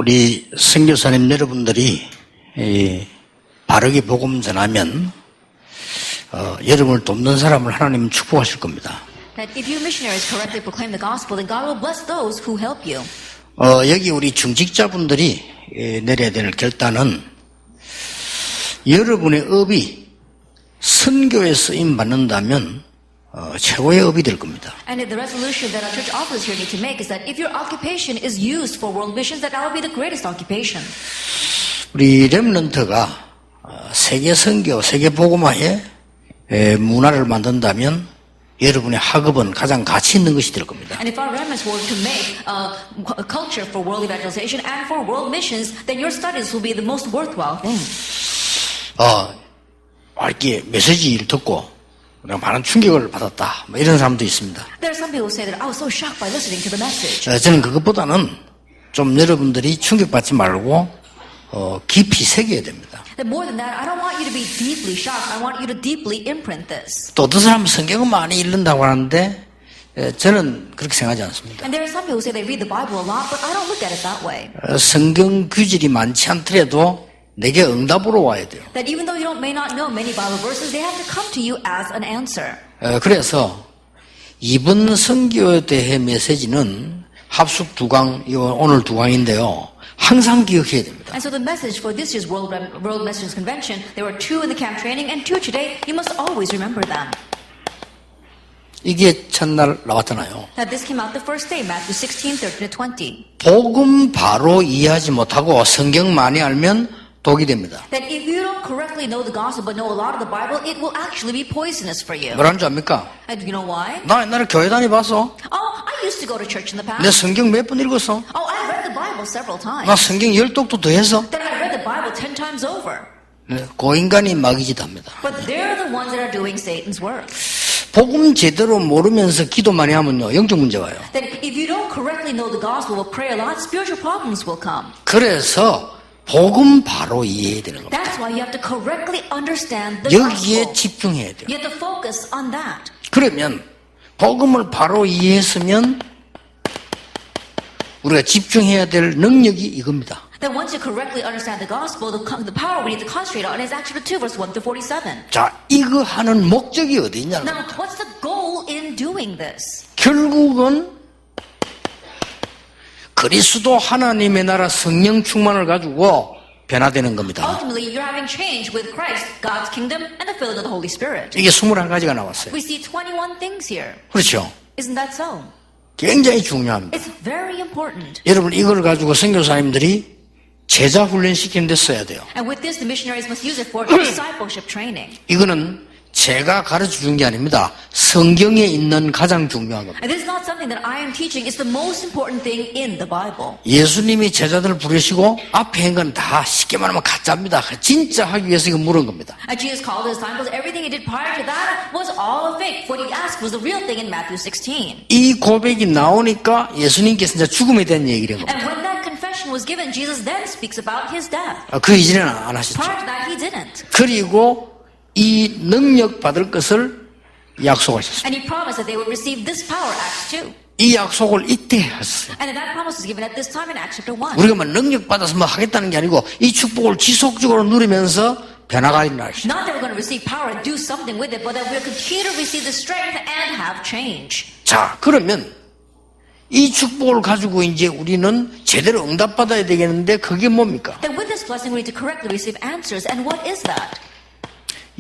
우리 선교사님 여러분들이 바르게 복음 전하면 여러분을 돕는 사람을 하나님은 축복하실 겁니다. That if you missionaries correctly proclaim the gospel, then God will bless those who help you. 여기 우리 중직자분들이 내려야 될 결단은 여러분의 업이 선교에 쓰임 받는다면 최고의 업이 될 겁니다. And the resolution that our church officers here need to make is that if your occupation is used for world missions, that will be the greatest occupation. 우리 렘넌트가 세계 선교, 세계 복음화에 문화를 만든다면 여러분의 학업은 가장 가치 있는 것이 될 겁니다. And if our remnants were to make a culture for world evangelization and for world missions, then your studies will be the most worthwhile thing. 이렇게 메시지를 듣고 내가 많은 충격을 받았다. 이런 사람도 있습니다. There are some people who say that I was so shocked by listening to the message. 저는 그것보다는 좀 여러분들이 충격받지 말고 깊이 새겨야 됩니다. That more than that, I don't want you to be deeply shocked. I want you to deeply imprint this. 또 어떤 사람은 성경을 많이 읽는다고 하는데 저는 그렇게 생각하지 않습니다. And there are some people who say they read the Bible a lot, but I don't look at it that way. 성경 규절이 많지 않더라도 내게 응답으로 와야 돼요. That even though you may not know many Bible verses, they have to come to you as an answer. 그래서 이번 선교대회 메시지는 합숙 2강, 오늘 2강인데요. 항상 기억해야 됩니다. And so the message for this year's World Missions Convention, there were 2 in the camp training and 2 today. You must always remember them. 이게 첫날 나왔잖아요. That this came out the first day, Matthew 16:13-20. 복음 바로 이해하지 못하고 성경 많이 알면 독이 됩니다. That if you don't correctly know the gospel but know a lot of the Bible, it will actually be poisonous for you. 뭐라는 줄 압니까? And you know why? 나 옛날에 교회 다녀봤어. Oh, I used to go to church in the 내 past. 성경 몇 번 읽었어. Oh, I read the Bible several times. 나 성경 10독도 더 했어. Then I read the Bible 10 times over. 그 인간이 마귀짓합니다. But they're the ones that are doing Satan's work. 복음 제대로 모르면서 기도 많이 하면요 영적 문제 와요. That if you don't correctly know the gospel or pray a lot, spiritual problems will come. 그래서 복음 바로 이해해야 되는 겁니다. That's why you have to correctly understand the 여기에 gospel. 집중해야 돼요. You have to focus on that. 그러면 복음을 바로 이해했으면 우리가 집중해야 될 능력이 이겁니다. Then once you correctly understand the gospel, the power we need to concentrate on is actually 2 verse 1-47. 자, 이거 하는 목적이 어디 있냐는 Now, 겁니다. what's the goal in doing this? 결국은 그리스도 하나님의 나라 성령 충만을 가지고 변화되는 겁니다. Ultimately, you're having change with Christ, God's kingdom, and the filling of the Holy Spirit. 이게 21가지가 나왔어요. We see 21 things here. 그렇죠? Isn't that so? 굉장히 중요합니다. It's very important. 여러분 이걸 가지고 선교사님들이 제자 훈련 시키는 데 써야 돼요. And with this, the missionaries must use it for discipleship training. 이거는 제가 가르쳐 준 게 아닙니다. 성경에 있는 가장 중요한 겁니다. And this is not something that I am teaching. It's the most important thing in the Bible. 예수님이 제자들을 부르시고 앞에 한 건 다 쉽게 말하면 가짜입니다. 진짜 하기 위해서 이거 물은 겁니다. And Jesus called his disciples. Everything he did prior to that was all a fake. What he asked was the real thing in Matthew 16. 이 고백이 나오니까 예수님께서 이제 죽음에 대한 얘기를 한 겁니다. And when that confession was given, Jesus then speaks about his death. 그 이전에는 안 하셨죠. Prior to that, he didn't. 그리고 이 능력 받을 것을 약속하셨습니다. And he promised that they would receive this power, Acts 2. 이 약속을 이때 하셨어요. And that promise was given at this time in Acts chapter 1. 우리가 뭐 능력 받아서 뭐 하겠다는 게 아니고 이 축복을 지속적으로 누리면서 변화가 일어나시죠. Not that we're going to receive power and do something with it, but that we'll continue to receive the strength and have change. 자, 그러면 이 축복을 가지고 이제 우리는 제대로 응답받아야 되겠는데 그게 뭡니까? Then with this blessing, we need to correctly receive answers. And what is that?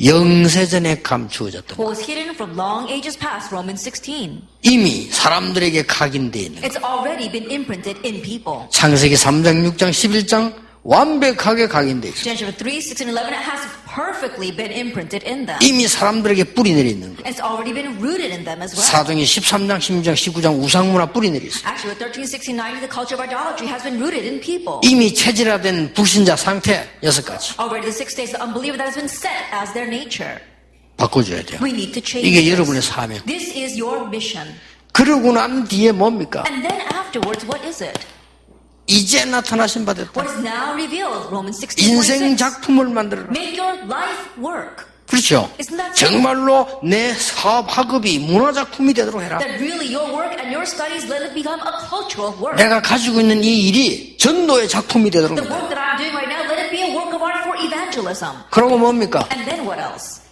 영세전에 감추어졌던 What was hidden from long ages past, Romans 16. 이미 사람들에게 각인되어 있는 It's already been imprinted in people. 창세기 3장, 6장, 11장 완벽하게 각인되어 있어요. Genesis 3, 6, and 11 has perfectly been imprinted in them. 이미 사람들에게 뿌리 내려 있는 거예요. It's already been rooted in them as well. 사도행전 13장, 16장, 19장 우상문화 뿌리 내려 있어요. Actually, 13, 16, 19, the culture of idolatry has been rooted in people. 이미 체질화된 불신자 상태 6가지 Already the 6 days, the unbeliever that has been set as their nature. 바꿔줘야 돼요. We need to change 이게 this. 여러분의 사명. This is your mission. 그러고 난 뒤에 뭡니까? And then afterwards, what is it? 이제 나타나신 바 됐다. What is now revealed? Romans 16, 인생 26. 작품을 만들어라. Make your life work. 그렇죠? Isn't that so? 정말로 내 사업 학업이 문화작품이 되도록 해라. That really your work and your studies let it become a cultural work. 내가 가지고 있는 이 일이 전도의 작품이 되도록 The 해라. work that I'm doing right now, let it be a work of art for evangelism. 그러고 뭡니까? And then what else?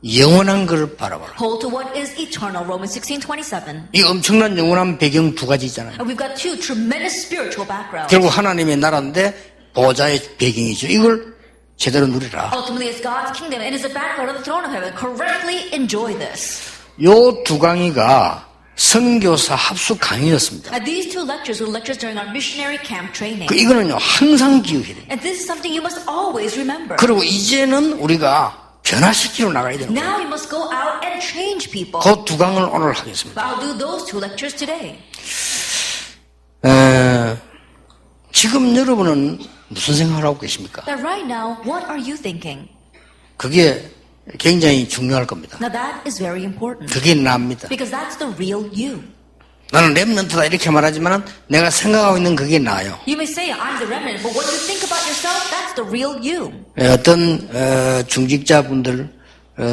영원한 것을 바라봐라. Hold to what is eternal, Romans 16:27. 이 엄청난 영원한 배경 두 가지 있잖아요. And we've got two tremendous spiritual backgrounds. 결국 하나님의 나라인데 보좌의 배경이죠. 이걸 제대로 누리라. Ultimately, it's God's kingdom and it's the background of the throne of heaven. Correctly enjoy this. 요 두 강의가 선교사 합숙 강의였습니다. And these two lectures were lectures during our missionary camp training. 이거는요 항상 기억해야 돼요. And this is something you must always remember. 그리고 이제는 우리가 변화시키러 나가야 되는 거예요. Now you must go out and change people. 그 두 강을 오늘 하겠습니다. But I'll do those two lectures today. 지금 여러분은 무슨 생각을 하고 계십니까? That right now, what are you thinking? 그게 굉장히 중요할 겁니다. Now that is very important. 그게 납니다. Because that's the real you. 나는 렘넌트다 이렇게 말하지만 내가 생각하고 있는 그게 나요. You may say, I'm the remnant, but what you think about yourself, that's the real you. 어떤 중직자분들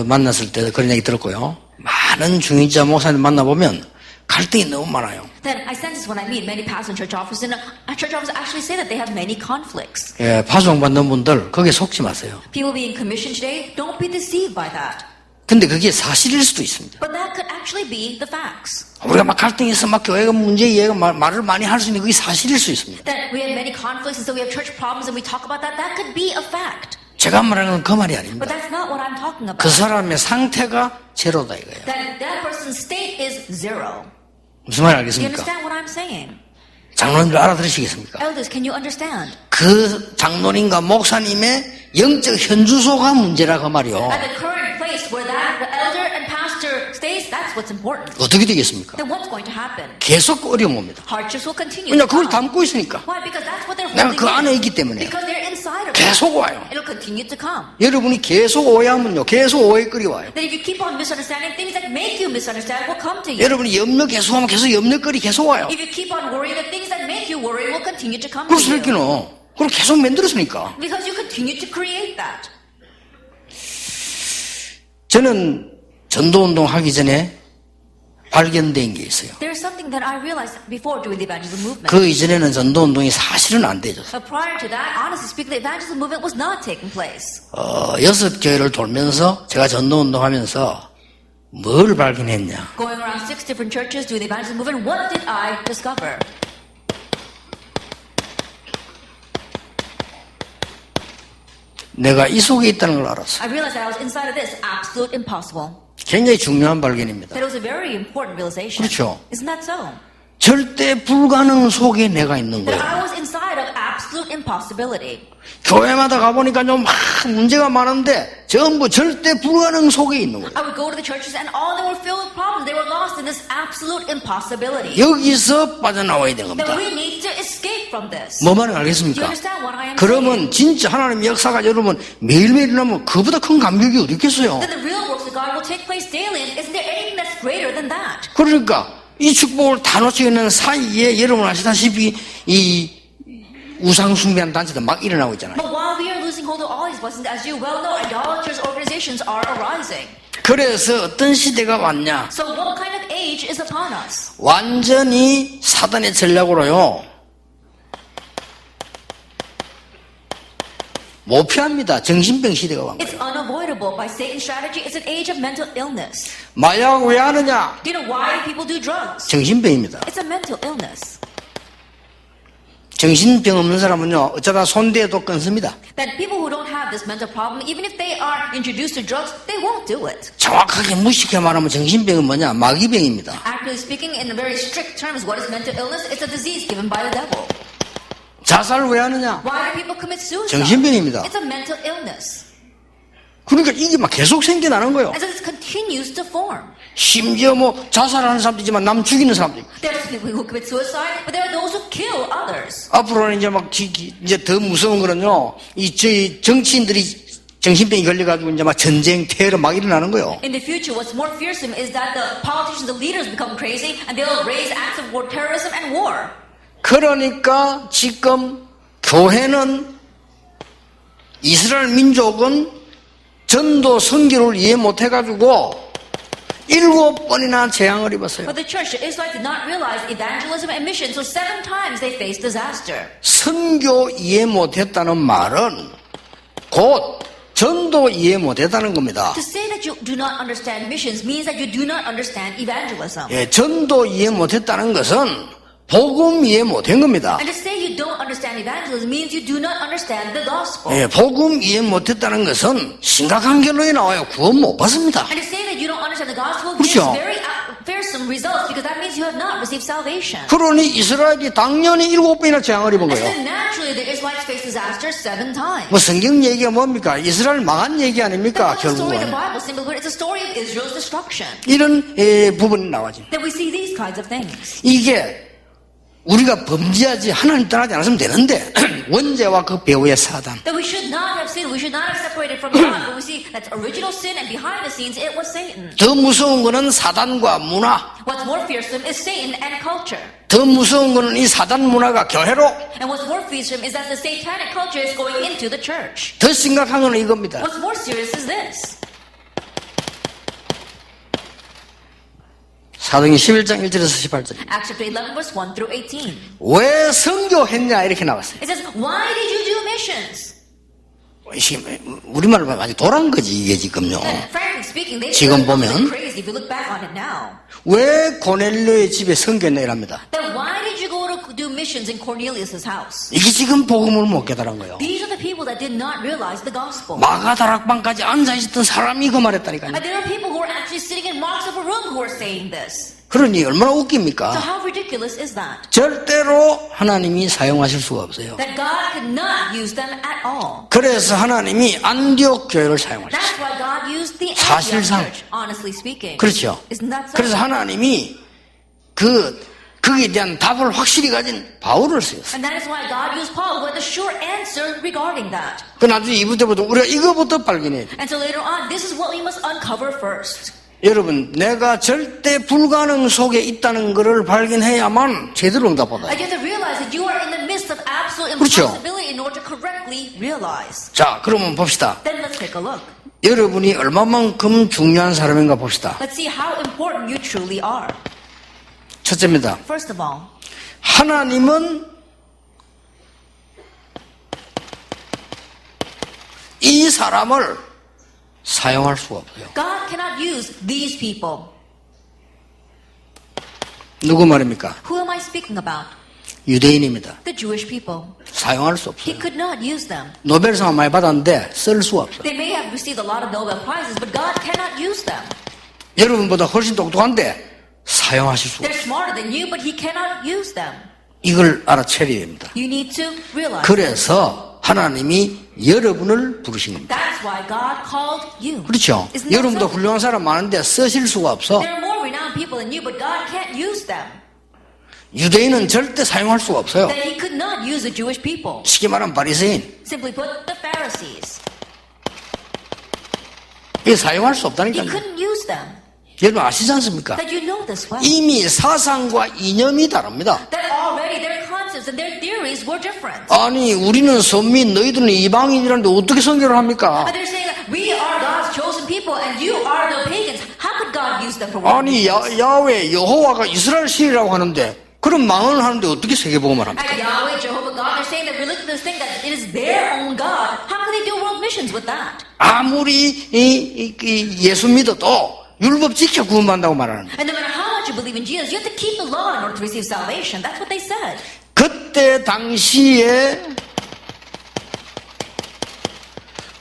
만났을 때 그런 얘기 들었고요. 많은 중직자 목사님 만나보면 갈등이 너무 많아요. Then I sense this when I meet many pastors and church officers, and church officers actually say that they have many conflicts. 파송받는 분들 거기에 속지 마세요. People being commissioned today, don't be deceived by that. 근데 그게 사실일 수도 있습니다. But that could actually be the facts. 우리가 막 갈등해서 막 교회가 문제 얘기가 말을 많이 할 수 있는 그게 사실일 수 있습니다. That we have many conflicts and so we have church problems and we talk about that, that could be a fact. 제가 말하는 건 그 말이 But 아닙니다. that's not what I'm talking about. 그 사람의 상태가 제로다 이거예요. That person's state is zero. 무슨 말 Do you 알겠습니까? understand what I'm saying? 장로님들 알아들으시겠습니까? Elders, can you understand? 그 장로님과 목사님의 영적 현주소가 문제라 그 말이요. At the current place where that the elder and pastor stays, that's what's important. 어떻게 되겠습니까? Then what's going to happen? 계속 어려움 옵니다. Hardships will continue. 왜냐 to 그걸 come. 담고 있으니까. Why? Because that's what they're 내가 holding 그 안에 in. 있기 때문에 Because they're inside of it. 계속 와요. It'll continue to come. 여러분이 계속 오해하면요 계속 오해거리 와요. That if you keep on misunderstanding, things that make you misunderstand will come to you. 여러분이 염려 계속하면 계속 염려거리 계속 와요. If you keep on worrying, the things that make you worry will continue to come to 그래서 you. 이렇게는 그걸 계속 만들었으니까. Because you continue to create that. 저는 전도운동 하기 전에 발견된 게 있어요. There's something that I realized before doing the evangelism movement. 그 이전에는 전도운동이 사실은 안 되죠. But prior to that, honestly speaking, the evangelism movement was not taking place. 6교회를 돌면서 제가 전도운동 하면서 뭘 발견했냐. Going around 6 different churches doing the evangelism movement, what did I discover? 내가 이 속에 있다는 걸 알았어. I realized that I was inside of this absolute impossible. 굉장히 중요한 발견입니다. That it was a very important realization. 그렇죠. Isn't that so? 절대 불가능 속에 내가 있는 That 거예요. I was inside of absolute impossibility. 교회마다 가보니까 좀 문제가 많은데 전부 절대 불가능 속에 있는 거예요. I would go to the churches and all they were filled with problems. They were lost in this absolute impossibility. 여기서 빠져나와야 되는 That 겁니다. we need to escape from this. 뭐 말인지 Do you 알겠습니까? understand what I am saying? 그러면 진짜 하나님의 역사가 여러분 매일매일 일어나면 그보다 큰 감격이 어디 있겠어요? That the real works of God will take place daily. And isn't there anything that's greater than that? 그러니까 이 축복을 다 놓치고 있는 사이에 여러분 아시다시피 이 우상 숭배한 단체도 막 일어나고 있잖아요. But while we are losing hold of all these blessings, as you well know, idolaters organizations are arising. 그래서 어떤 시대가 왔냐? So what kind of age is upon us? 완전히 사단의 전략으로요. 못 피합니다. 정신병 시대가 온 거예요. It's unavoidable by Satan's strategy. It's an age of mental illness. 마약 왜 하느냐? Do you know why people do drugs? 정신병입니다. It's a mental illness. 정신병 없는 사람은요, 어쩌다 손대도 끊습니다. That people who don't have this mental problem, even if they are introduced to drugs, they won't do it. 정확하게 무식하게 말하면 정신병은 뭐냐? 마귀병입니다. Actually speaking, in very strict terms, what is mental illness? It's a disease given by the devil. 자살 왜 하느냐? Why do people commit suicide? 정신병입니다. It's a mental illness. 그러니까 이게 막 계속 생겨나는 거예요. And so this continues to form. 심지어 뭐 자살하는 사람도 있지만 남 죽이는 사람도 있고. There's people who commit suicide, but there are those who kill others. 앞으로는 이제 막 이제 더 무서운 거는요. 저희 정치인들이 정신병이 걸려가지고 이제 막 전쟁, 테러 막 일어나는 거예요. In the future, what's more fearsome is that the politicians, the leaders become crazy, and they'll raise acts of war, terrorism and war. 그러니까 지금 교회는 이스라엘 민족은 전도 선교를 이해 못해가지고 7번이나 재앙을 입었어요. But the church, the Israelites did not realize evangelism and mission, so 7 times they faced disaster. 선교 이해 못했다는 말은 곧 전도 이해 못했다는 겁니다. To say that you do not understand missions means that you do not understand evangelism. 예, 전도 이해 못했다는 것은 복음 이해 못한 겁니다. And to say you don't understand evangelism means you do not understand the gospel. 예, 복음 이해 못했다는 것은 심각한 결론이 나와요. 구원 못 받습니다. And to say that you don't understand the gospel gives 그렇죠. very fearsome results because that means you have not received salvation. 그러니 이스라엘이 당연히 7번이나 재앙을 입은 And 거예요. so naturally the Israelites faced disaster 7 times. 뭐 성경 얘기가 뭡니까? 이스라엘 망한 얘기 아닙니까? That's the story of the 결국은 Bible, simply put, it's a story of Israel's destruction. 이런 부분이 나와집니다. That we see these kinds of things. 이게 우리가 범죄하지 하나님 떠나지 않았으면 되는데 원죄와 그 배후의 사단 That we should not have sinned, we should not have separated from God, but we see that's original sin and behind the scenes it was Satan. 더 무서운 거는 사단과 문화 What's more fearsome is Satan and culture. 더 무서운 거는 이 사단 문화가 교회로 And what's more fearsome is that the satanic culture is going into the church. 더 심각한 거는 이겁니다. What's more serious is this. 사도행전 11장 1절에서 18절 Acts chapter 11 verse 1 through 18. 왜 선교했냐 이렇게 나왔어요. It says, why did you do missions? 우리말로 아주 돌아온 거지 이게 지금요. And frankly speaking, they 지금 look 보면 crazy if you look back on it now. 왜 고넬료의 집에 선교했냐 이랍니다. Then why did you go to do missions in Cornelius' house? 이게 지금 복음을 못 깨달은 거예요. These are the people that did not realize the gospel. 마가다락방까지 앉아있었던 사람이 그 말했다니까요. And there are people who are actually sitting in marks of a room who are saying this. 그러니 얼마나 So 웃깁니까? how ridiculous is that? 절대로 하나님이 사용하실 수가 없어요. That God could not use them at all. 그래서 하나님이 안디옥 교회를 사용하셨어요. That's why God used the 사실상. Antioch church, honestly speaking. 그렇죠. Isn't that so? 그래서 하나님이 거기에 대한 답을 확실히 가진 바울을 쓰였어요. And that is why God used Paul with a sure answer regarding that. 그 나중에 2부 때부터 우리가 이거부터 발견해야 돼요. And so later on, this is what we must uncover first. 여러분, 내가 절대 불가능 속에 있다는 것을 발견해야만 제대로 응답받아요. I get to realize that you are in the midst of absolute 그렇죠. impossibility in order to correctly realize. 자, 그러면 봅시다. Then let's take a look. 여러분이 얼마만큼 중요한 사람인가 봅시다. Let's see how important you truly are. 첫째입니다. First of all, 하나님은 이 사람을 사용할 수가 없어요. God cannot use these people. 누구 말입니까? Who am I speaking about? 유대인입니다. The Jewish people. 사용할 수 He 없어요. could not use them. 노벨상 많이 받았는데 쓸 수가 없어요. They may have received a lot of Nobel Prizes, but God cannot use them. 여러분보다 훨씬 똑똑한데 사용하실 수가 They're 없어요. smarter than you, but He cannot use them. 이걸 알아채려야 됩니다. You need to realize. 그래서 하나님이 여러분을 부르신 겁니다. That's why God called you. 그렇죠? Isn't that 여러분도 so? 훌륭한 사람 많은데 쓰실 수가 없어. There are more renowned people than you, but God can't use them. 유대인은 절대 사용할 수가 없어요. That He could not use the Jewish people. 쉽게 말하면 바리새인. Simply put, the Pharisees. 이게 사용할 수 He 없다니까요. couldn't use them. 여러분 아시지 않습니까? That you know this well. 이미 사상과 이념이 다릅니다. That already their concepts and their theories were different. 아니 우리는 선민 너희들은 이방인이라는데 어떻게 선교를 합니까? And they're saying that we are God's chosen people and you are the pagans. How could God use them for what? 아니 야훼 여호와가 이스라엘 신이라고 하는데 그런 망언을 하는데 어떻게 세계복음을 합니까? And Yahweh, Jehovah God, they're saying that religions think that it is their own God. How can they do world missions with that? 아무리 예수 믿어도 율법 지켜 구원받는다고 말하는 거예요. And no matter how much you believe in Jesus, you have to keep the law in order to receive salvation. That's what they said. 그때 당시에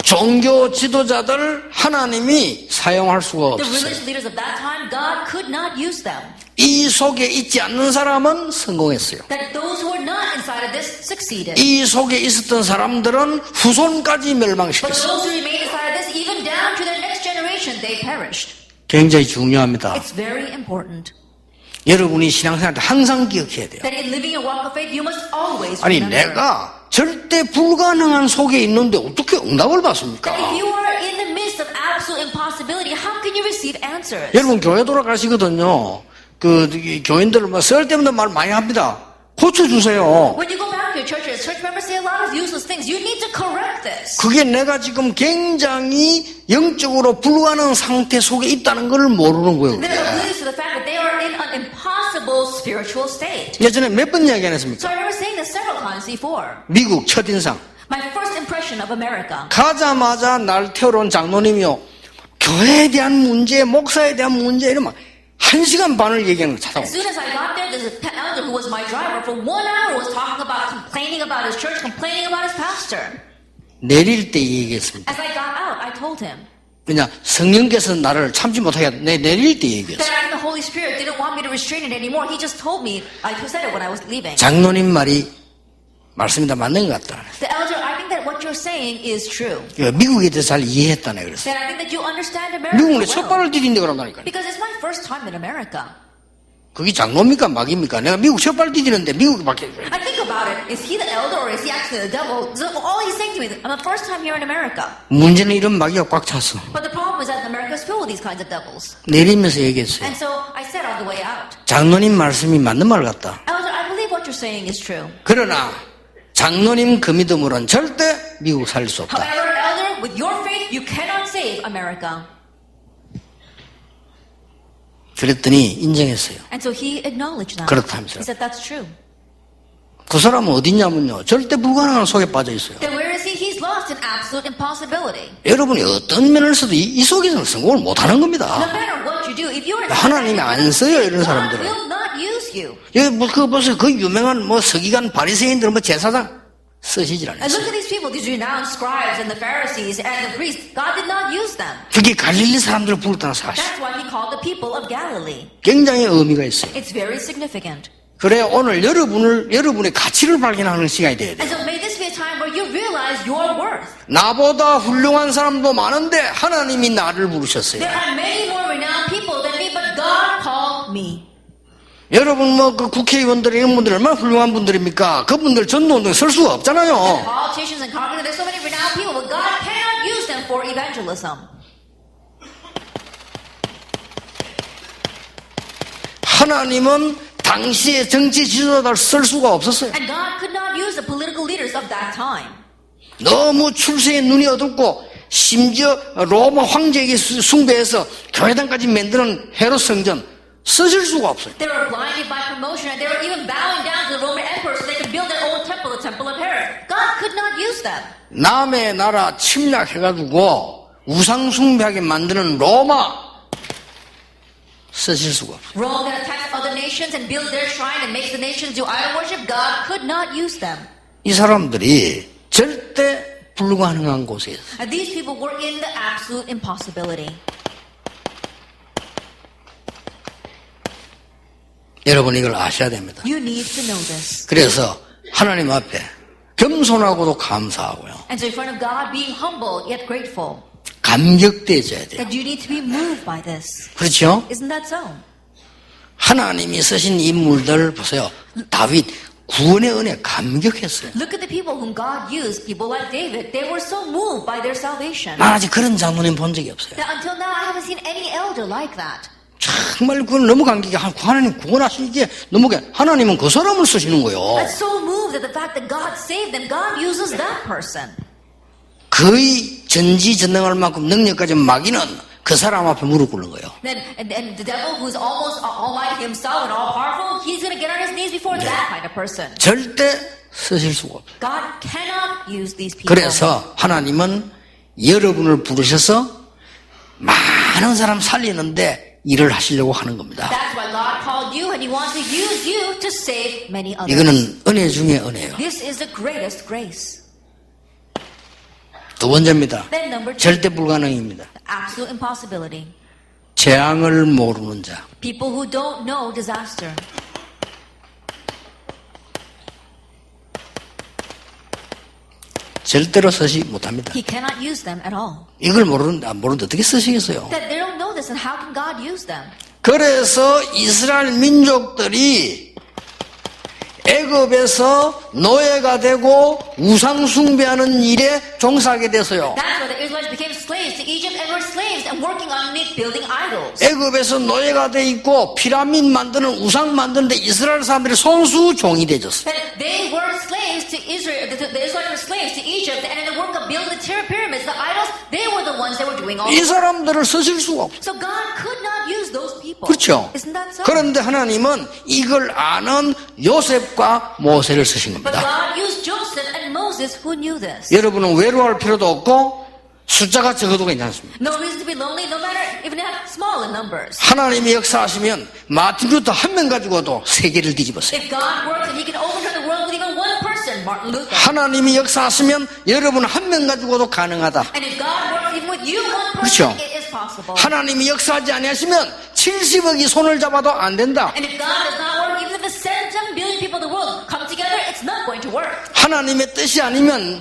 종교 지도자들 하나님이 사용할 수가 The 없어요. religious leaders of that time, God could not use them. 이 속에 있지 않는 사람은 성공했어요. That those who were not inside of this succeeded. 이 속에 있었던 사람들은 후손까지 But 멸망시켰어요. those who remained inside of this, even down to their next generation, they perished. 굉장히 중요합니다. It's very important 여러분이 신앙생활 때 항상 기억해야 돼요. that in living a walk of faith, you must always 아니 remember 내가 절대 불가능한 속에 있는데 어떻게 응답을 받습니까? that if you are in the midst of absolute impossibility, how can you receive answers? 여러분 교회 돌아가시거든요. 교인들 썰 때마다 말 많이 합니다. 고쳐주세요. When you go back to your church members say a lot of of useless things. You need to correct this. 그게 내가 지금 굉장히 영적으로 불가능한 상태 속에 있다는 걸 모르는 거예요. They're oblivious to the fact that they are in an impossible spiritual state. 예전에 몇 번 이야기 안 했습니까? So I remember saying this several times before. 미국 첫인상. My first impression of America. 가자마자 날 태우러 온 장로님이요. 교회에 대한 문제, 목사에 대한 문제 이러면 1시간 반을 얘기하는 거 As 찾아오고. soon as I got there, there's an elder who was my driver for 1 hour was talking about complaining about his church, complaining about his pastor. 내릴 때 얘기했습니다. As I got out, I told him 그냥 성령께서 나를 참지 못하게 내릴 때 that 얘기했어요. the Holy Spirit didn't want me to restrain it anymore. He just told me, I said it when I was leaving. 장로님 말이 말씀이 다 맞는 것 같다. The elder, I think that what you're saying is true. 미국에 대해서 잘 이해했다네 그랬어요. That I think that you understand 미국에 America 첫 well. 발을 디딘데 그런다니까요. Because it's my first time in America. 그게 장로입니까 막입니까? 내가 미국 첫 발 디디는데 미국에 밖에. I think about it. Is he the elder or is he actually the devil? So all he's saying to me is, I'm the first time here in America. 문제는 이런 마귀가 꽉 찼어. But the problem is that America is filled with these kinds of devils. 내리면서 얘기했어요. And so I said on the way out, 장로님 말씀이 맞는 말 같다. Elder, I believe what you're saying is true. 그러나 장로님 그 믿음으로는 절대 미국 살릴 수 없다. However, elder, with your faith, you cannot save America. 그랬더니 인정했어요. And so he acknowledged that. 그렇다면서요. He said that's true. 그 사람은 어딨냐면요. 절대 불가능한 속에 빠져 있어요. Then where is he? He's lost in absolute impossibility. 여러분이 어떤 면을 써도 이 속에서는 성공을 못하는 No 겁니다. matter what you do, if you're in 하나님이 안 써요 이런 God 사람들은. will not use you. 여기 그 보세요. 그 유명한 서기관 바리새인들 제사장 쓰시질 And 않았어요. look at these people, these renowned scribes and the Pharisees and the priests. God did not use them. 그게 갈릴리 사람들을 부르다는 사실. That's why he called the people of Galilee. 굉장히 의미가 있어요. It's very significant. 그래 오늘 여러분의 가치를 발견하는 시간이 돼야 돼요. And so may this be a time where you realize your worth. 나보다 훌륭한 사람도 많은데 하나님이 나를 부르셨어요. There are many more renowned people than me, but God called me. 여러분 그 국회의원들 이런 분들 얼마나 훌륭한 분들입니까? 그분들 전도운동에 설 수가 없잖아요. Politicians and congressmen, there's so many renowned people, but God cannot use them for evangelism. 하나님은 당시의 정치 지도자들 쓸 수가 없었어요. And God could not use the political leaders of that time. 너무 출세에 눈이 어둡고 심지어 로마 황제에게 숭배해서 교회당까지 만드는 헤롯 성전 쓰실 수가 없어요. They were blinded by promotion and they were even bowing down to the Roman emperor so they could build their own temple, the temple of Herod. God could not use them. 남의 나라 침략해가지고 우상 숭배하게 만드는 로마 쓰실 수가 없어요. Rome that attacks other nations and builds their shrine and makes the nations do idol worship, God could not use them. 이 사람들이 절대 불가능한 곳에 있어요. And these people were in the absolute impossibility. 여러분 이걸 아셔야 됩니다. You need to know this. 그래서 하나님 앞에 겸손하고도 감사하고요. And so in front of God, being humble yet grateful, 감격되어져야 돼요. that you need to be moved by this. 그렇죠? Isn't that so? 하나님이 쓰신 인물들 보세요. 다윗 구원의 은혜 감격했어요. Look at the people whom God used, people like David. They were so moved by their salvation. 난 아직 그런 장로님 본 적이 없어요. That until now, I haven't seen any elder like that. 정말 그건 너무 감격해. 하나님 구원하시기에 너무 하나님은 그 사람을 쓰시는 거예요. I'm so moved at the fact that God saved them. God uses that person. 거의 전지전능할 만큼 능력 가진 마귀는 그 사람 앞에 무릎 꿇는 거예요. Then and the devil, who's almost almighty himself and all powerful, he's going to get on his knees before that kind of person. 절대 쓰실 수가 없어요. God cannot use these people. 그래서 하나님은 여러분을 부르셔서 많은 사람 살리는데 일을 하시려고 하는 겁니다. That's why God called you, and He wants to use you to save many others. 이거는 은혜 중에 은혜예요. This is the greatest grace. 두 번째입니다. Then number two, 절대 불가능입니다. absolute impossibility. 재앙을 모르는 자. People who don't know disaster. 절대로 쓰지 못합니다. He cannot use them at all. 이걸 모르는데 어떻게 쓰시겠어요? That they don't know this, and how can God use them? 그래서 이스라엘 민족들이 애굽에서 노예가 되고 우상 숭배하는 일에 종사하게 됐어요. That's why the Israelites became slaves to Egypt and were slaves and working on building idols. 애굽에서 노예가 돼 있고 피라미드 만드는 우상 만드는데 이스라엘 사람들이 손수 종이 되졌어요. That they were slaves to Israel, the Israelites were slaves to Egypt, and in the work of building the pyramids, the idols, they were the ones that were doing all 이 the work. 사람들을 쓰실 수가 없어요. So God could not use those people. 그렇죠? Isn't that so? 그런데 하나님은 이걸 아는 요셉과 모세를 쓰신 But 겁니다. God used Joseph and Moses who knew this. 여러분은 외로워할 필요도 없고 숫자가 적어도 괜찮습니다. No reason to be lonely, no matter even if small in numbers. 하나님이 역사하시면 마틴 루터 한 명 가지고도 세계를 뒤집었어요. If God works and He can overturn the world with even one person, Martin Luther. 하나님이 역사하시면 여러분 한 명 가지고도 가능하다. And if God works even with you one 그렇죠. person, it is possible. 하나님이 역사하지 아니하시면 70억이 손을 잡아도 안 된다. And if God does not work, even if the 7 billion people in the world come together, it's not going to work. 하나님의 뜻이 아니면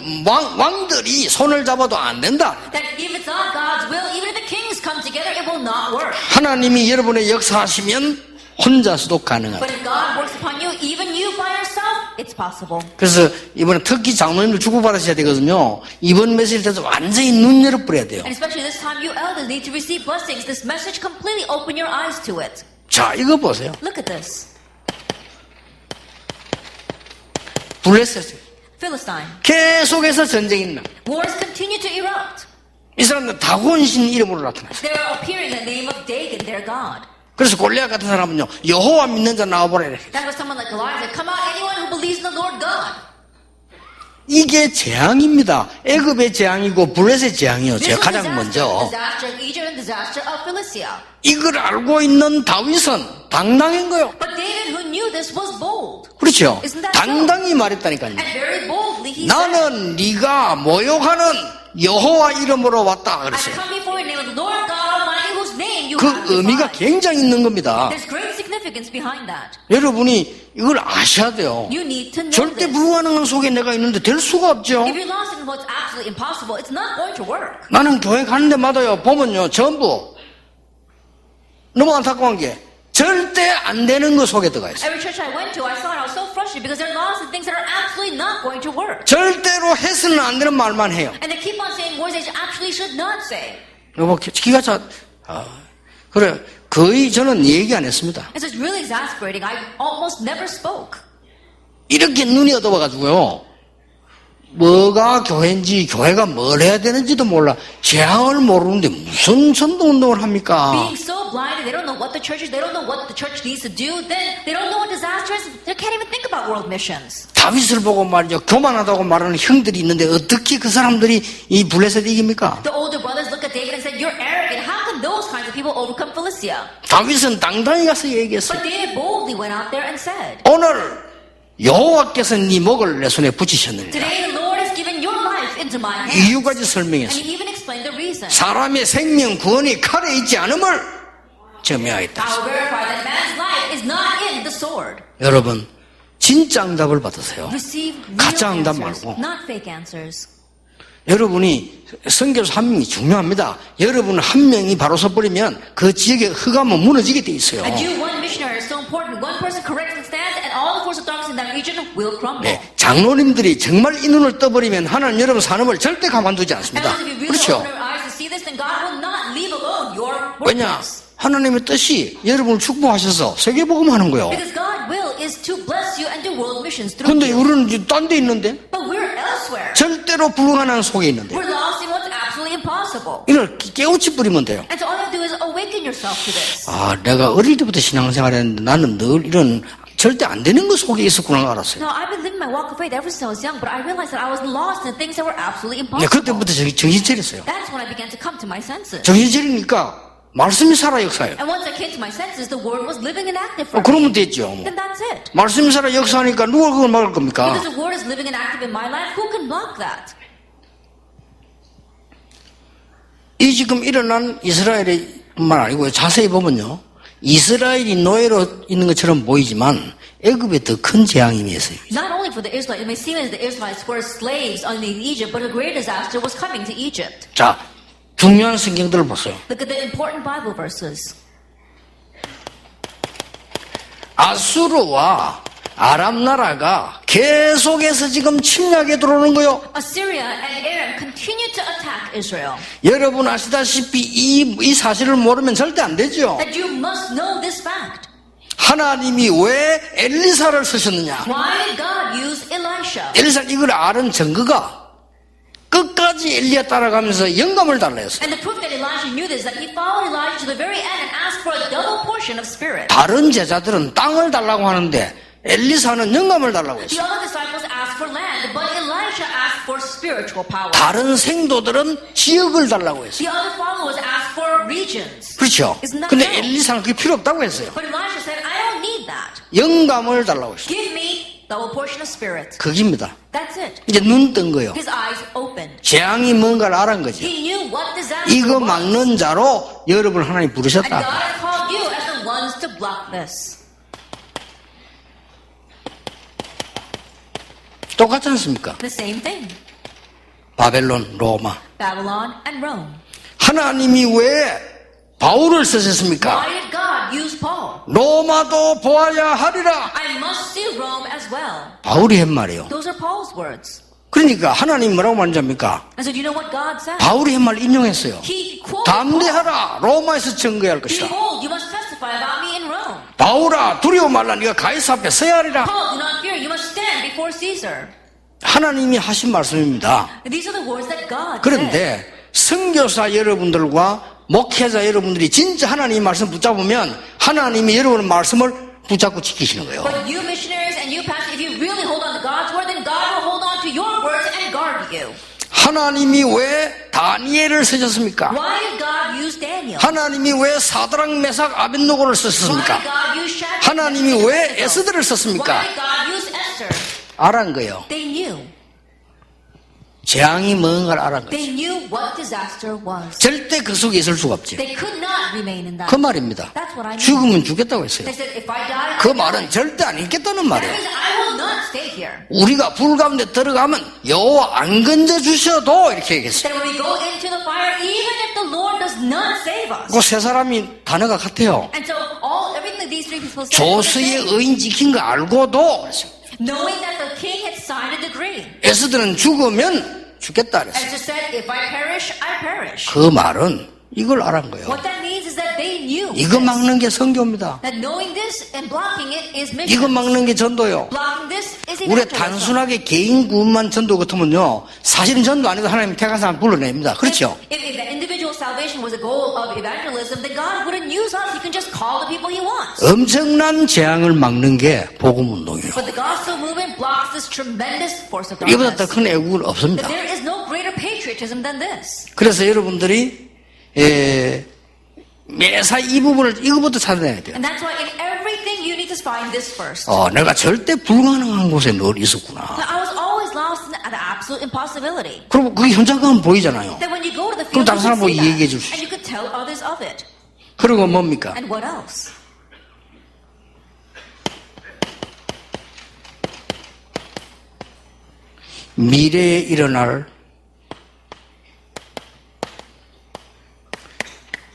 왕들이 손을 잡아도 안 된다. That if it's not God's will, even if the kings come together, it will not work. 하나님이 여러분의 역사하시면 혼자서도 가능하다. But if God works upon you, even you by yourself, it's possible. 그래서 이번에 특히 장로님들 주고받으셔야 되거든요. 이번 메시지 때도 완전히 눈 열어버려야 돼요. And especially this time, you elders need to receive blessings. This message completely open your eyes to it. 자, 이거 보세요. Look at this. 블레셋 Philistine. 계속해서 전쟁이 나. Wars continue to erupt. 이 사람들 다곤신 이름으로 나타났어요. They are appearing in the name of Dagon, their God. 그래서 골리앗 같은 사람은요, 여호와 믿는 자 나와보라 이래. That was someone like Goliath said, come out anyone who believes in the Lord God. 이게 재앙입니다. 애굽의 재앙이고 블레셋의 재앙이요. This 제가 was 가장 먼저 disaster of Egypt and disaster of Philistia. 이걸 알고 있는 다윗은 당당한 거요. But David, who knew this, was bold. 그렇죠. Isn't that 당당히 말했다니까요. And very boldly he said, 나는 네가 모욕하는 여호와 이름으로 왔다 I 그랬어요. come before you in the name of the Lord God Almighty, whose name you 그 have 의미가 defied. 굉장히 있는 겁니다. There's great significance behind that. 여러분이 이걸 아셔야 돼요. You need to know 절대 this. 불가능한 속에 내가 있는데 될 수가 없죠. If you're lost in what's absolutely impossible, it's not going to work. 나는 교회 가는 데마다요 보면요 전부 너무 안타까운 게 절대 안 되는 거 속에 들어가 있어요. Every church I went to, I saw it, I was so frustrated because they're lost in things that are absolutely not going to work. 절대로 해서는 안 되는 말만 해요. And they keep on saying words they actually should not say. 여보 기가 차. 그래 거의 저는 얘기 안 했습니다. It's just really exasperating. I almost never spoke. 이렇게 눈이 어두워가지고요. 뭐가 교회인지 교회가 뭘 해야 되는지도 몰라. 재앙을 모르는데 무슨 전도운동을 합니까? Being so blinded, they don't know what the church is, they don't know what the church needs to do, then they don't know what disaster is, they can't even think about world missions. 다윗을 보고 말이죠. 교만하다고 말하는 형들이 있는데 어떻게 그 사람들이 이 블레셋 이깁니까? The older brothers look at David and said, you're arrogant. How can those kinds of people overcome Philistia? 다윗은 당당히 가서 얘기했어요. But David boldly went out there and said, 오늘 여호와께서 네 목을 내 손에 붙이셨느니라. today the Lord has given your life into my hands. 이유까지 And 설명했어요. he even explained the reason. 사람의 생명 구원이 칼에 있지 않음을 증명하겠다. I will verify that man's life is not in the sword. 여러분 진짜 응답을 받으세요. Receive real 가짜 응답 answers, 말고. not fake answers. 여러분이 선교사 한 명이 중요합니다. 여러분 한 명이 바로 서버리면 그 지역의 흑암은 무너지게 돼 있어요. A Jew, one missionary is so important. One person corrects and stands, and all the forces of darkness in that region will crumble. 네, 장로님들이 정말 이 눈을 떠버리면 하나님 여러분 산업을 절대 가만두지 And 않습니다. those of you really 그렇죠? open your eyes to see this, then God will not leave alone your 왜냐? workers. 하나님의 뜻이 여러분을 축복하셔서 세계복음하는 거예요. Because God's will is to bless you and do world missions through 근데 you. 우리는 이제 딴 데 있는데 But we're elsewhere. 절대로 불가능한 속에 있는데 We're lost in what's absolutely impossible. 이걸 깨우치 뿌리면 돼요. And so all you have to do is awaken yourself to this. 아, 내가 어릴 때부터 신앙생활 했는데 나는 늘 이런 절대 안 되는 것 속에 있었구나 알았어요. No, I've been living my walk of faith ever since I was young, but I realized that I was lost in things that were absolutely 네, impossible. 그때부터 정신 차렸어요. That's when I began to come to my senses. 정신 차리니까 말씀이 살아 역사예요. And once I came to my senses, the word was living and active for me. 그러면 됐죠. 뭐. Then that's it. 말씀이 살아 역사하니까 누가 그걸 막을 겁니까? Because the word is living and active in my life, who can block that? 이 지금 일어난 이스라엘뿐만 아니고 자세히 보면요. 이스라엘이 노예로 있는 것처럼 보이지만 애굽에 더 큰 재앙이 있어요. Not only for the Israelites, it may seem as the Israelites were slaves underneath Egypt, but a great disaster was coming to Egypt. 자, 중요한 성경들을 보세요. Look at the important Bible verses. 아수르와 아람 나라가 계속해서 지금 침략에 들어오는 거요. Assyria and Aram continue to attack Israel. 여러분 아시다시피 이 사실을 모르면 절대 안 되죠. That you must know this fact. 하나님이 왜 엘리사를 쓰셨느냐? Why did God use Elisha? 엘리사 이걸 아는 증거가 끝까지 엘리야 따라가면서 영감을 달라 했어요. And the proof that Elijah knew this is that he followed Elijah to the very end and asked for a double portion of spirit. 다른 제자들은 땅을 달라고 하는데 엘리사는 영감을 달라고 The 했어요. other disciples asked for land, but Elisha asked for spiritual power. 다른 생도들은 지역을 달라고 했어요. The other followers asked for regions. 그렇죠. Isn't that 근데 so? 엘리사는 그게 필요 없다고 했어요. But Elisha said, I don't need that. 영감을 달라고 했어요. Give me double portion of spirit. 그깁니다. That's it. 이제 눈 뜬 거예요. His eyes opened. 재앙이 뭔가를 알은 거죠. He knew what disaster 이거 was. 막는 자로 여러분을 하나님 And God 부르셨다. has called you as the ones to block this. 똑같지 않습니까? The same thing. 바벨론, 로마. Babylon and Rome. 하나님이 왜 바울을 쓰셨습니까? Why did God use Paul? 로마도 보아야 하리라. I must see Rome as well. 바울이 한 말이에요. Those are Paul's words. 그러니까 하나님 뭐라고 말합니까? And so do you know what God said? 바울이 한 말 인용했어요. He quoted Paul. 담대하라. 로마에서 증거할 것이다. Behold, you must testify about me in Rome. 바울아 두려워 말라. 네가 가이사 앞에 서야 하리라. Paul, do not fear. You must stand before Caesar. 하나님이 하신 말씀입니다. These are the words that God said. 그런데 선교사 여러분들과 목회자 여러분들이 진짜 하나님 말씀 붙잡으면 하나님이 여러분의 말씀을 붙잡고 지키시는 거예요. But you missionaries and you pastors, if you really hold on to God's word, then God will hold on to your words and guard you. 하나님이 왜 다니엘을 쓰셨습니까? Why did God use Daniel? 하나님이 왜 사드락 메삭 아벳노고를 Why did 쓰셨습니까? God use Shadrach? 하나님이 Meshach, 왜 and Abednego? 에스더를 썼습니까? Why did God use Esther? 알은 거예요. They knew. 재앙이 뭔가를 알은 거예요. They knew what disaster was. 절대 그 속에 있을 수가 없지. They could not remain in that. 그 말입니다. That's what I mean. 죽으면 죽겠다고 했어요. They said, if I die, 그 I die. 말은 절대 안 있겠다는 That 말이에요. means I will not stay here. 우리가 불 가운데 들어가면 여호와 안 건져 주셔도 이렇게 얘기했어요. That when we go into the fire, even if the Lord does not save us. 그 세 사람이 단어가 같아요. And so everything that these three people said, 조수의 의인 지킨 거 알고도 그랬어요. knowing that the king had signed a decree. 에스더는 죽으면 죽겠다 그랬어요. Esther said, if I perish, I perish. 그 말은 이걸 알은 거예요. What that means is that they knew 이거 this. 막는 게 선교입니다. That knowing this and blocking it is mission. 이거 막는 게 전도요. Blocking this is 우리 evangelism. 단순하게 개인 구원만 전도 같으면요, 사실은 전도 아니고 하나님 택한 사람 불러냅니다. 그렇죠? If the individual salvation was the goal of evangelism, then God wouldn't use us. He can just call the people He wants. 엄청난 재앙을 막는 게 복음 운동이에요. But the gospel movement blocks this tremendous force of 이보다 더 darkness. 큰 애국은 없습니다. There is no greater patriotism than this. 그래서 여러분들이 매사 이 부분을 이거부터 찾아내야 돼요. And that's why in everything you need to find this first. 내가 절대 불가능한 곳에 늘 있었구나. Now, I was always lost in the absolute impossibility. 그리고 그게 현장 가면 보이잖아요. Then when you go to the 그럼 field, 다른 you 사람 보고 can see 얘기해 that. 줄 수 And you could tell others of it. 그리고 뭡니까? And what else? 미래에 일어날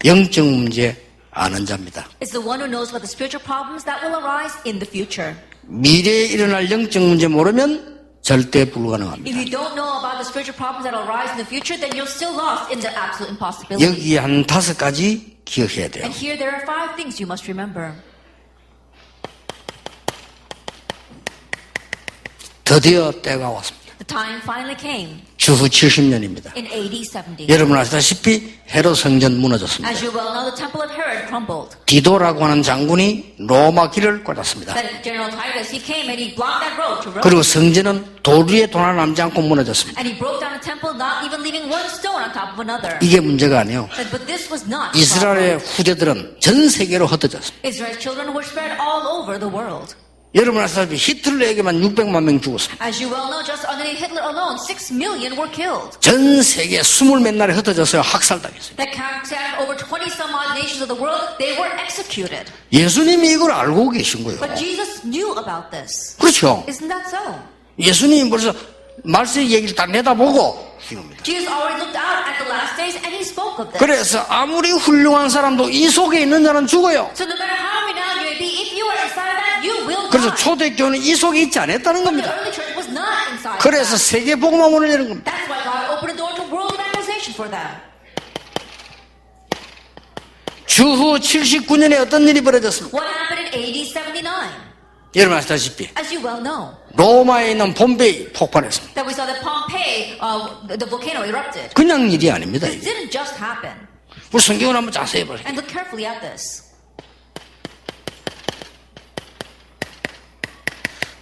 영적 문제 아는 자입니다. It's the one who knows about the spiritual problems that will arise in the future. 미래에 일어날 영적 문제 모르면 절대 불가능합니다. If you don't know about the spiritual problems that will arise in the future, then you're still lost in the absolute impossibility. 여기 한 5가지 기억해야 돼요. And here there are 5 things you must remember. 드디어 때가 왔습니다. The time finally came 주후 70년입니다. in AD 70. 여러분 아시다시피 헤롯 성전 무너졌습니다. As you well know, the temple of Herod crumbled. 디도라고 하는 장군이 로마 길을 꽂았습니다. That General Titus, he came and he blocked that road to Rome. 그리고 성전은 돌 위에 돈 하나 남지 않고 무너졌습니다. And he broke down the temple, not even leaving one stone on top of another. 이게 문제가 아니에요. But this was not the 이스라엘의 problem. 후대들은 전 세계로 흩어졌습니다. Israel's children were spread all over the world. 여러분 아시다시피 히틀러에게만 600만 명 죽었습니다. As you well know, just underneath Hitler alone, 6 million were killed. 전 세계 20몇 나라에 흩어져서 학살당했어요. That scattered over 20 some odd nations of the world, they were executed. 예수님이 이걸 알고 계신 거예요. But Jesus knew about this. 그렇죠. Isn't that so? 예수님이 벌써 말씀 얘기를 다 내다보고 하신 겁니다. Jesus already looked out at the last days and he spoke of this. 그래서 아무리 훌륭한 사람도 이 속에 있는 자는 죽어요. So no matter how renowned you may be, if you are inside of that, you will 그래서 die. 초대교회는 이 속에 있지 않았다는 The 겁니다. early church was not inside of 그래서 that. 세계 복음화문을 여는 겁니다. That's why God opened the door to world evangelization for them. 주후 79년에 어떤 일이 벌어졌습니까? What happened in AD 79. 여러분 아시다시피 As you well know, 로마에 있는 폼페이 폭발했습니다. that we saw that Pompeii, the volcano erupted. 그냥 일이 아닙니다. This 이게. didn't just happen. 우리 성경을 한번 자세히 보세요. And look carefully at this.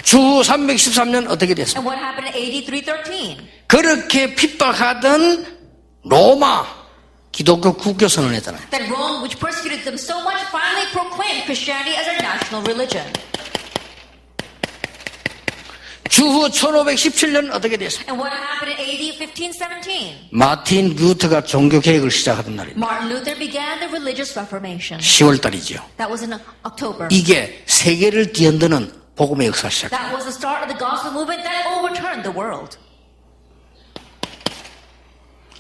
주 313년 어떻게 됐습니까? And what happened in AD 313? 그렇게 핍박하던 로마 기독교 국교 선언했잖아요. That Rome, which persecuted them so much, finally proclaimed Christianity as their national religion. 주후 1517년 어떻게 됐습니까? And what happened in AD 1517? 마틴 루터가 종교 개혁을 시작하던 날입니다. Martin Luther began the religious reformation. 10월 달이죠. That was in October. 이게 세계를 뒤흔드는 복음의 역사 시작. That was the start of the gospel movement that overturned the world.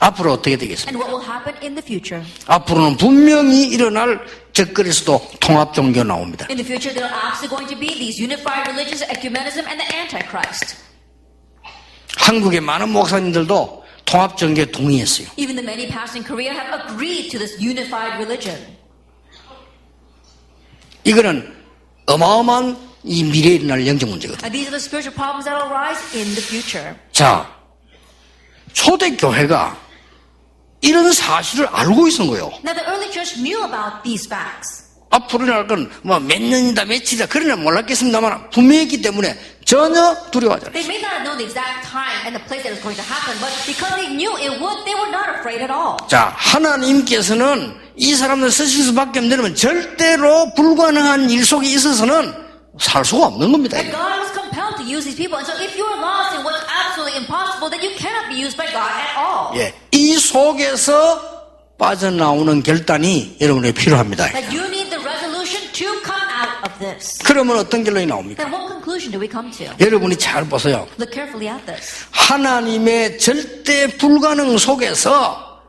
앞으로 어떻게 되겠습니까? And what will happen in the future? 앞으로는 분명히 일어날 적그리스도 통합 종교 나옵니다. In the future, there are absolutely going to be these unified religions, ecumenism, and the Antichrist. 한국의 많은 목사님들도 통합 종교에 동의했어요. Even the many pastors in Korea have agreed to this unified religion. 이거는 어마어마한 이 미래에 일어날 영적 문제거든요. And these are the spiritual problems that will rise in the future. 자, 초대교회가 이런 사실을 알고 있은 거예요. Now, the early church knew about these facts. 앞으로 일어날 건 뭐 몇 년이다 며칠이다 그러나 몰랐겠습니다만 분명히 있기 때문에 전혀 두려워하지 않아요. They may not have known the exact time and the place that it was going to happen, but because they knew it would, they were not afraid at all. 자, 하나님께서는 이 사람들 쓰실 수밖에 없는 데는 절대로 불가능한 일 속에 있어서는 살 수가 없는 겁니다. And God was compelled to use these people. And so if you are lost in what's absolutely impossible, then you cannot be used by God at all. 예, 이 속에서 빠져나오는 결단이 여러분에게 필요합니다. That you need the resolution to come out of this. 그러면 어떤 결론이 나옵니까? Then what conclusion do we come to? 여러분이 잘 보세요. Look carefully at this. 하나님의 절대 불가능 속에서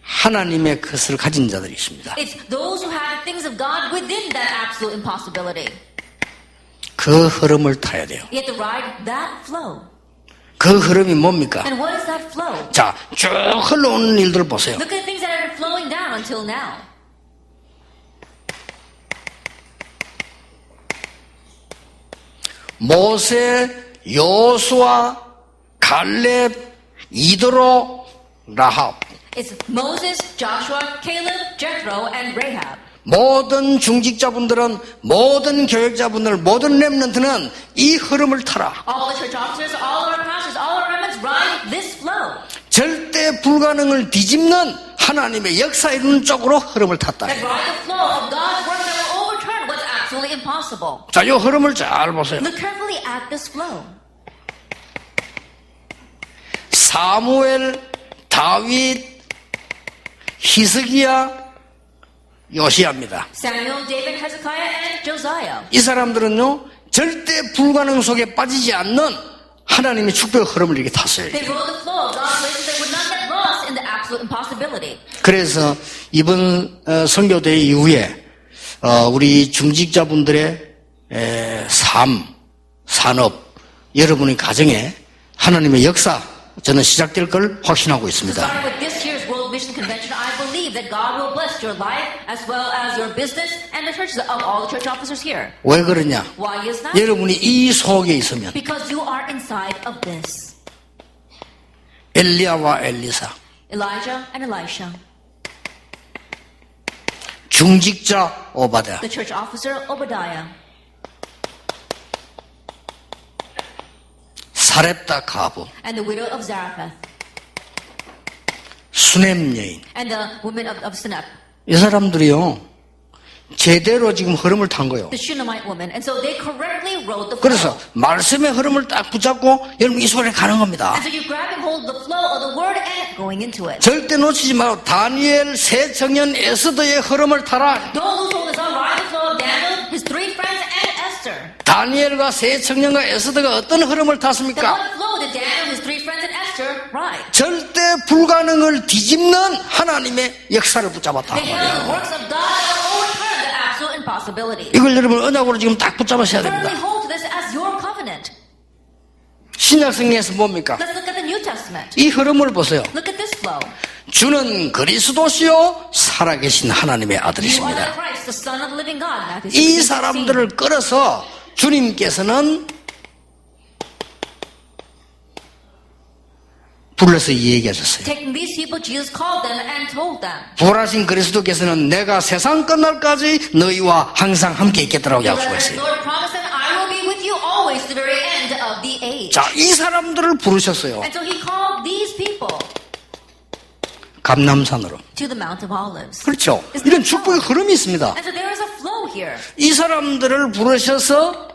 하나님의 것을 가진 자들이 있습니다. It's those who have the things of God within that absolute impossibility. 그 흐름을 타야 돼요. You have to ride that flow. 그 흐름이 뭡니까? And what is that flow? 자, 쭉 흘러오는 일들을 보세요. Look at the things that have been flowing down until now. 모세, 여호수아, 갈렙, 이드로, 라합. It's Moses, Joshua, Caleb, Jethro, and Rahab. 모든 중직자분들은 모든 교역자분들 모든 렘넌트는 이 흐름을 타라. All the church officers, all our pastors, all our remnants ride this flow. 절대 불가능을 뒤집는 하나님의 역사 이루는 쪽으로 흐름을 탔다. That ride the flow of God's work that will overturn what's absolutely impossible. 자, 이 흐름을 잘 보세요. Look carefully at this flow. 사무엘, 다윗, 히스기야, 요시야입니다. Samuel, David, Hezekiah, and Josiah. 이 사람들은요 절대 불가능 속에 빠지지 않는 하나님의 축복의 흐름을 이렇게 탔어요. They rode the flow of God's ways so they would not get lost in the absolute impossibility. 그래서 이번 선교대 이후에 우리 중직자분들의 삶, 산업, 여러분의 가정에 하나님의 역사 저는 시작될 걸 확신하고 있습니다. Starting with this year's World Mission Convention, I believe that God will bless your life as well as your business and the churches of all the church officers here. 왜 그러냐? Why is that? 여러분이 이 속에 있으면 Because you are inside of this. 엘리야와 엘리사, Elijah and Elisha, 중직자 오바댜, the church officer Obadiah, 사렙다 가부, and the widow of Zarephath, 수넴 여인. and the women of Sinep, 이 사람들이요 제대로 지금 흐름을 탄 거예요. the Shunammite woman. And so they correctly rode the flow. 그래서 말씀의 흐름을 딱 붙잡고 여러분 이 소리에 가는 겁니다. And so you're grabbing hold of the flow of the word and going into it. 절대 놓치지 말고 다니엘, 세 청년, 에스더의 흐름을 타라. Don't lose hold of this. Ride the flow of Daniel, his three friends, and Esther. 다니엘과 세 청년과 에스더가 어떤 흐름을 Then 탔습니까? what flow did Daniel, his three friends, and Esther ride? 절대 불가능을 뒤집는 하나님의 역사를 붙잡았다. They held the works of God that will overturn the absolute impossibility. 이걸 여러분 언약으로 지금 딱 붙잡으셔야 Firmly 됩니다. hold to this as your covenant. 신약 성경에서 뭡니까? Let's look at the New Testament. 이 흐름을 보세요. Look at this flow. 주는 그리스도시요 살아계신 하나님의 You are the 아들이십니다. Christ, the Son of the living God. Matthew 이 16:16. 사람들을 끌어서 주님께서는 불러서 이 얘기하셨어요. Taking these people, Jesus called them and told them. 부활하신 그리스도께서는 내가 세상 끝날까지 너희와 항상 함께 있겠다라고 The 약속했어요. Lord promised them, I will be with you always to the very end of the age. 자, 이 사람들을 부르셨어요. And so he called these people 감람산으로. to the Mount of Olives. 그렇죠. 이런 축복의 흐름이 있습니다. And so there is a flow here. 이 사람들을 부르셔서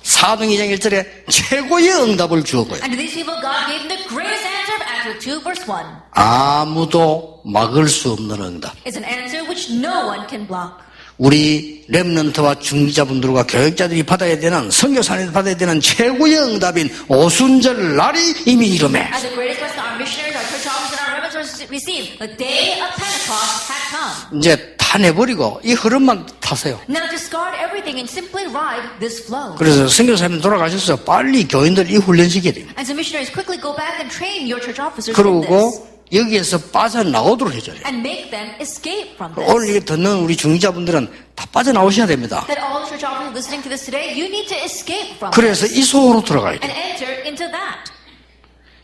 사도행 2장 1절에 최고의 응답을 주었고요. And to these people, God gave them the greatest answer of Acts 2 verse 1. 아무도 막을 수 없는 응답. It's an answer which no one can block. 우리 렘넌트와 중지자분들과 교육자들이 받아야 되는, 선교사님들이 받아야 되는 최고의 응답인 오순절 날이 이미 이름에 As the greatest blessing our missionaries, our church officers, and our reverends received, the day of Pentecost had come. 이제 타내버리고 이 흐름만 타세요. Now discard everything and simply ride this flow. 그래서 선교사님 돌아가셔서 빨리 교인들 이 훈련시켜야 됩니다. And so missionaries quickly go back and train your church officers in this. 그리고 여기에서 빠져나오도록 해줘야 돼요. And make them escape from this. 오늘 이게 듣는 우리 중지자분들은 다 빠져나오셔야 됩니다. That all the church officers listening to this today, you need to escape from 그래서 이 속으로 들어가야 and 돼요. enter into that.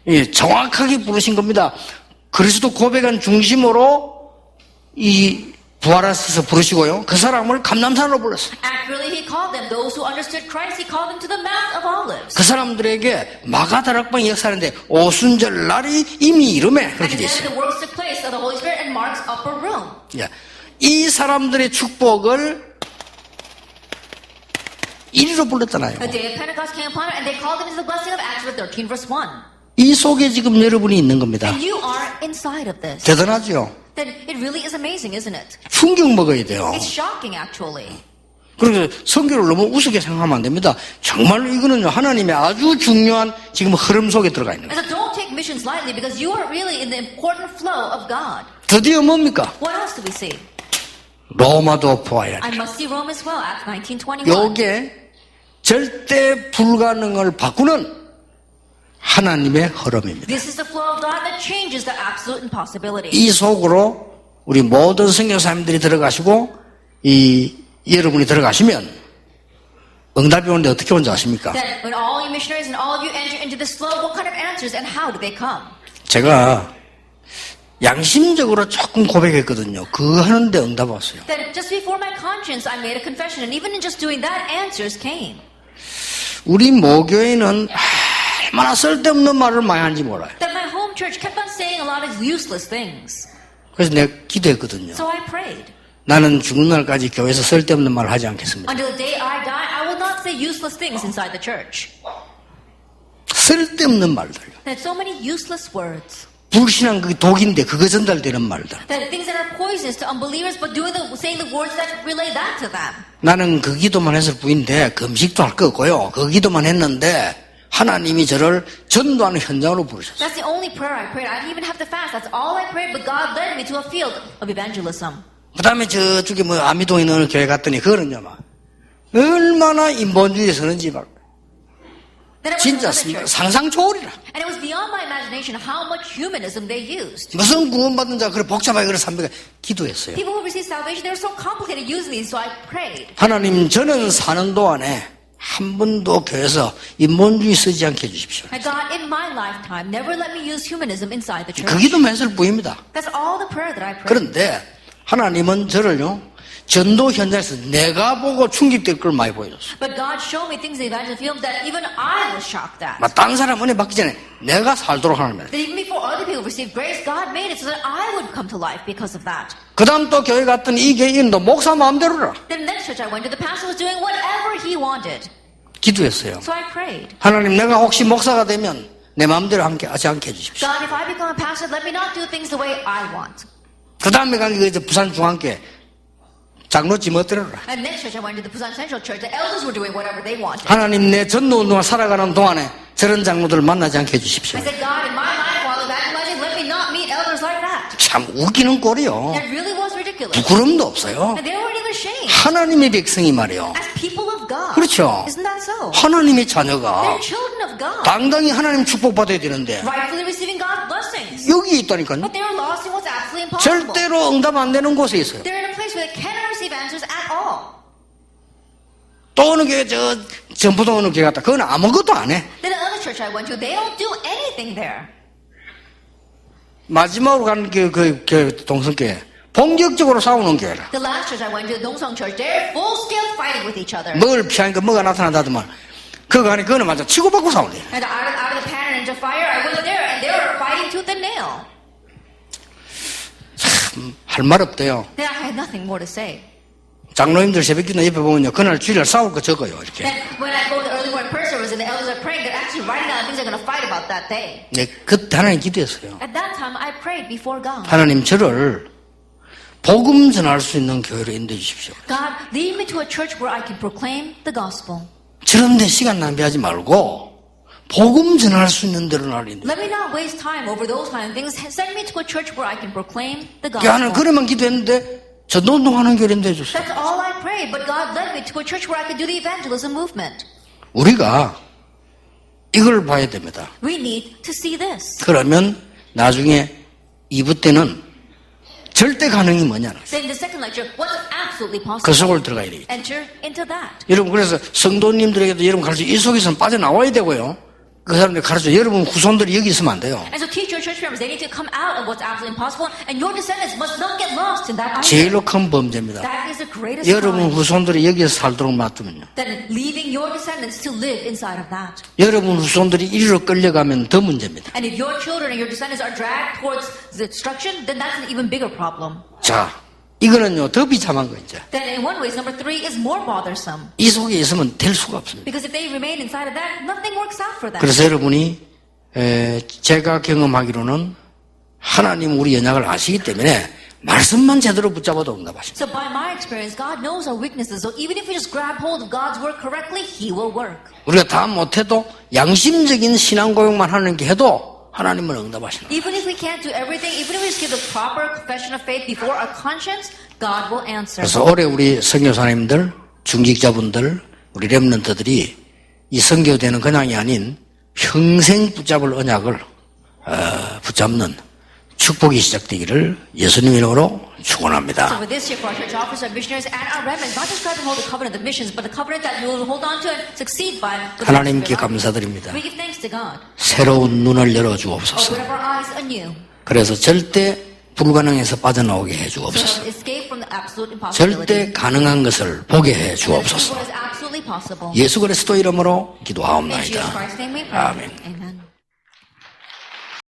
예, 정확하게 부르신 겁니다. 그리스도 고백한 중심으로 이 부활하셔서 부르시고요. 그 사람을 감람산으로 불렀어요. Accurately, he called them. Those who understood Christ, he called them to the Mount of Olives. 그 사람들에게 마가다락방의 역사하는데 오순절 날이 이미 이름에 And 그렇게 돼 then 있어요. the works took place of the Holy Spirit and Mark's upper room. 예, 이 사람들의 축복을 이리로 불렀잖아요. The day of Pentecost came upon it, and they called it into the blessing of Acts 13, verse 1. 이 속에 지금 여러분이 있는 겁니다. And you are inside of this. 대단하죠? Then it really is amazing, isn't it? 충격 먹어야 돼요. It's shocking, actually. 그래서 성경을 너무 우습게 생각하면 안 됩니다. 정말로 이거는 하나님의 아주 중요한 지금 흐름 속에 들어가 있는 거예요. And so don't take missions lightly, because you are really in the important flow of God. 드디어 뭡니까? What else do we see? 로마도 보아야 I 돼. must see Rome as well, Acts 19:21. 요게 절대 불가능을 바꾸는 하나님의 흐름입니다. This is the flow of God that changes the absolute impossibility. 이 속으로 우리 모든 선교사님들이 들어가시고 여러분이 들어가시면 응답이 오는데 어떻게 온지 아십니까? Then, when all you missionaries and all of you enter into this flow, what kind of answers and how do they come? 제가 양심적으로 조금 고백했거든요. 그거 하는데 응답 왔어요. Then, just before my conscience, I made a confession, and even in just doing that, answers came. 우리 모교회는 얼마나 쓸데없는 말을 많이 하는지 몰라요. That my home church kept on saying a lot of useless things. 그래서 내가 기도했거든요. So I prayed. 나는 죽은 날까지 교회에서 쓸데없는 말을 하지 않겠습니다. Until the day I die, I will not say useless things inside the church. 쓸데없는 말들. That so many useless words. 불신앙 그게 독인데 그거 전달되는 말들. That things that are poisonous to unbelievers, but saying the words that relay that to them. 나는 그 기도만 했을 뿐인데 금식도 할 거 없고요. 그 기도만 했는데 하나님이 저를 전도하는 현장으로 부르셨어요. That's the only prayer I prayed. I didn't even have to fast. That's all I prayed, but God led me to a field of evangelism. 그 다음에 저쪽에 아미동에 있는 어느 교회 갔더니 그거는요, 막 얼마나 인본주의에 서는지 막 Then I went to 진짜 another church, 상상 초월이라. and it was beyond my imagination how much humanism they used. 무슨 구원받은 자 그래 복잡하게 그래 삼배가 기도했어요. People who received salvation, they were so complicated using these, so I prayed. 하나님 저는 사는 동안에 한 번도 교회에서 인본주의 쓰지 않게 해주십시오. And God, in my lifetime, never let me use humanism inside the church. 그 기도만 했을 뿐입니다. That's all the prayer that I prayed. 그런데 하나님은 저를요 전도 현장에서 내가 보고 충격될 걸 많이 보여줬어요. But God showed me things in the evangelism field that even I was shocked at. 막 다른 사람 은혜 받기 전에 내가 살도록 하나님. That even before other people received grace, God made it so that I would come to life because of that. 그 다음 또 교회 갔더니 이 교인도 목사 마음대로라. Then the next church I went to, the pastor was doing whatever he wanted. 기도했어요. So I prayed. 하나님 내가 혹시 목사가 되면 내 마음대로 하지 않게 해주십시오. God, if I become a pastor, let me not do things the way I want. 그 다음에 간 게 부산 중앙교회 장로지 멋대로라. And next church I went to, the Busan Central Church, the elders were doing whatever they wanted. 하나님 내 전도 운동을 살아가는 동안에 저런 장로들을 만나지 않게 해주십시오. I said, God, in my life while evangelizing, let me not meet elders like that. 참 웃기는 꼴이요. It really was ridiculous. 부끄럼도 없어요. And they weren't even ashamed. 하나님의 백성이 말이요. As people of God. 그렇죠. Isn't that so? 하나님의 자녀가 They're children of God. 당당히 하나님 축복받아야 되는데 Rightfully receiving God's blessings. 여기 있다니까요. But they were lost in what's absolutely impossible. 절대로 응답 안 되는 곳에 있어요. They're in a place where they cannot receive answers at all. 또 어느 교회 전부도 어느 교회 갔다. 그건 아무것도 안 해. Then another church I went to, they don't do anything there. 마지막으로 가는 그 동성교회 본격적으로 싸우는 교회라. The last church I went to, the Dongsong Church, they're full scale fighting with each other. 뭘 피하니까 뭐가 나타난다더만 그거 안에 그거는 맞아 치고받고 싸우네. And out of the pattern into fire, I went there and they were fighting tooth and nail. 할 말 없대요. Then I had nothing more to say. 장로님들 새벽기도 옆에 보면요 그날 주일날 싸울 거 적어요 이렇게. Then when I go to the early morning prayer service and the elders are praying, they're actually writing down things they're going to fight about that day. 네, 그때 하나님 기도했어요. At that time, I prayed before God. 하나님 저를 복음 전할 수 있는 교회로 인도해 주십시오. God, lead me to a church where I can proclaim the gospel. 저런데 시간 낭비하지 말고 복음 전할 수 있는 데로 나를 인도해. Let me not waste time over those kind of things. Send me to a church where I can proclaim the 하나님 gospel. 그러면 기도했는데 전도운동하는 교회로 인도해 주세요. That's all I prayed, but God led me to a church where I could do the evangelism movement. 우리가 이걸 봐야 됩니다. We need to see this. 그러면 나중에 2부 때는 절대 가능이 뭐냐. Then the second lecture, what's absolutely 그 possible? 속을 들어가야 되겠다. Enter into that. 여러분 그래서 성도님들에게도 여러분 가르쳐 이 속에서는 빠져나와야 되고요. 그 사람들 가르쳐 여러분 후손들이 여기 있으면 안 돼요. And so teach your church members, they need to come out of what's absolutely impossible, and your descendants must not get lost in that either. 제일로 큰 범죄입니다. That is the greatest 여러분 crime. 후손들이 여기서 살도록 놔두면요. Then leaving your descendants to live inside of that. 여러분 후손들이 이리로 끌려가면 더 문제입니다. And if your children and your descendants are dragged towards the destruction, then that's an even bigger problem. 자, 이거는요 더 비참한 거 이제. Then in one way, number three is more bothersome. 이 속에 있으면 될 수가 없습니다. Because if they remain inside of that, nothing works out for them. 그래서 여러분이 제가 경험하기로는 하나님 우리 연약을 아시기 때문에 말씀만 제대로 붙잡아도 응답하십니다. So by my experience, God knows our weaknesses. So even if we just grab hold of God's word correctly, He will work. 우리가 다 못해도 양심적인 신앙 고백만 하는 게 해도 하나님은 응답하시는 거예요. Even if we can't do everything, even if we just give the proper confession of faith before our conscience, God will answer. 그래서 올해 우리 선교사님들, 중직자분들, 우리 렘넌트들이 이 선교되는 그냥이 아닌 평생 붙잡을 언약을 붙잡는 축복이 시작되기를 예수님 이름으로 축원합니다. So for this year, for our church officers, our missionaries, and our remnants, not just grab and hold the covenant of missions, but the covenant that you will hold on to and succeed by. 하나님께 감사드립니다. We give thanks to God. 새로운 눈을 열어주옵소서. Open up our eyes anew. 그래서 절대 불가능해서 빠져나오게 So 해주옵소서. escape from the absolute impossibility. 절대 가능한 것을 보게 해주옵소서. What is absolutely possible. 예수 그리스도 이름으로 In Jesus 기도하옵나이다. Christ's name we pray. 아멘. Amen.